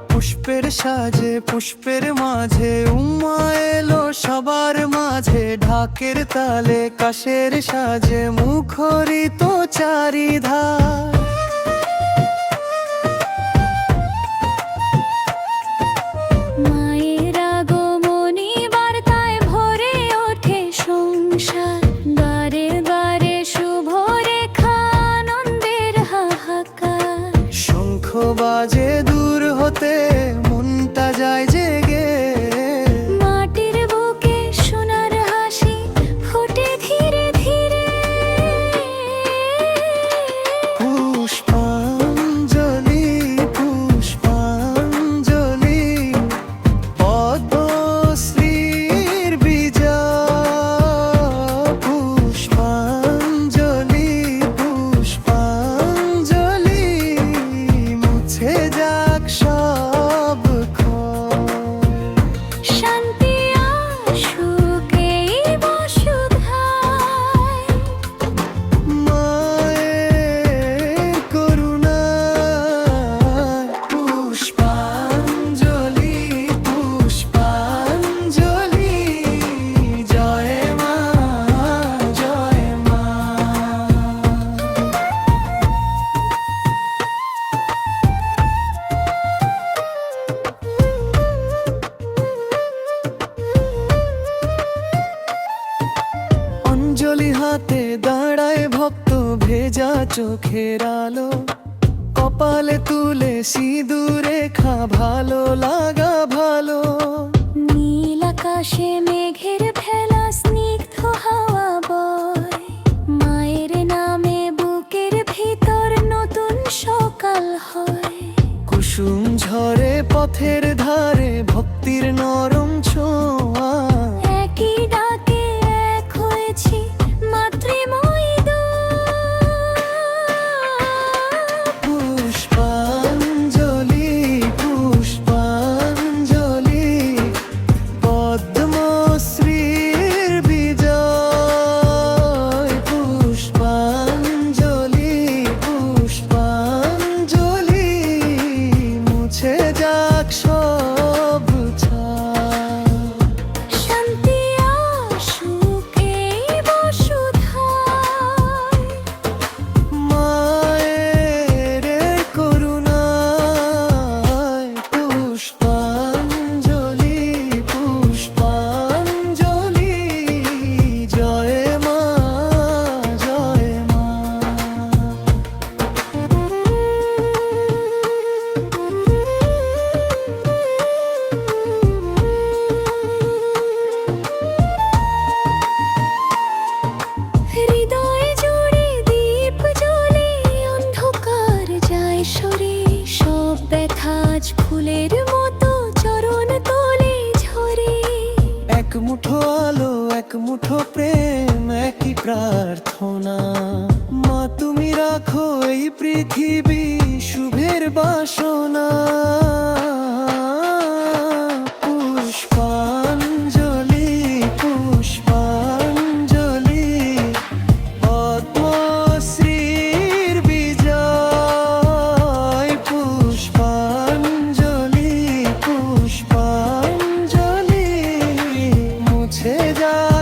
পুষ্পের সাজে পুষ্পের মাঝে উম্মা এলো সবার মাঝে, ঢাকের তালে কাশের সাজে মুখরিত চারিধার। মায়ের আগমনী বার্তায় ভরে ওঠে সংসার, দ্বারে দ্বারে শুভ রেখা আনন্দের হাহাকার। শঙ্খ বাজে দূর হতে মনটা যায় জেগে, মাটির বুকে সোনার হাসি ফোটে ধীরে ধীরে। পুষ্পাঞ্জলি পুষ্পাঞ্জলি পদ্মশ্রীর বিজয়। পুষ্পাঞ্জলি পুষ্পাঞ্জলি মুছে যাক সব ক্ষয়। শান্তি আসুক এই বসুধায়, মায়ের করুণায়। পুষ্পাঞ্জলি পুষ্পাঞ্জলি জয় মা জয় মা। অঞ্জলি হাতে দাঁড়ায় ভক্ত, ভেজা চোখের আলো কপালে তুলে সিঁদুর রেখা, ভালো লাগা ভালো। নীল আকাশে মেঘের ভেলা, স্নিগ্ধ হাওয়া বয়। মায়ের নামে বুকের ভিতর নতুন সকাল হয়। কুসুম ঝরে পথের ধারে, ভক্তির নরম ছোঁয়া। একই ডাকে এক হয়েছি মাতৃময়ী দুই। পুষ্পাঞ্জলি পুষ্পাঞ্জলি পদ্মশ্রীর বিজয়। পুষ্পাঞ্জলি পুষ্পাঞ্জলি মুছে যাক সব ছাপ। শান্তি আসুক এই বসুধায়, মায়ের করুণায়। পুষ্পাঞ্জলি পুষ্পাঞ্জলি জয় মা জয় মা। হৃদয় জুড়ে দীপ জ্বলে, অন্ধকার যায় সরে। সব ব্যথা আজ ফুলের মতো চরণ তলে ঝরে। এক মুঠো আলো এক মুঠো প্রেম, একই প্রার্থনা। মা তুমি রাখো এই পৃথিবী শুভের বাসনা। পুষ্পাঞ্জলি পুষ্পাঞ্জলি পদ্মশ্রীর বিজয়। পুষ্পাঞ্জলি পুষ্পাঞ্জলি মুছে যায়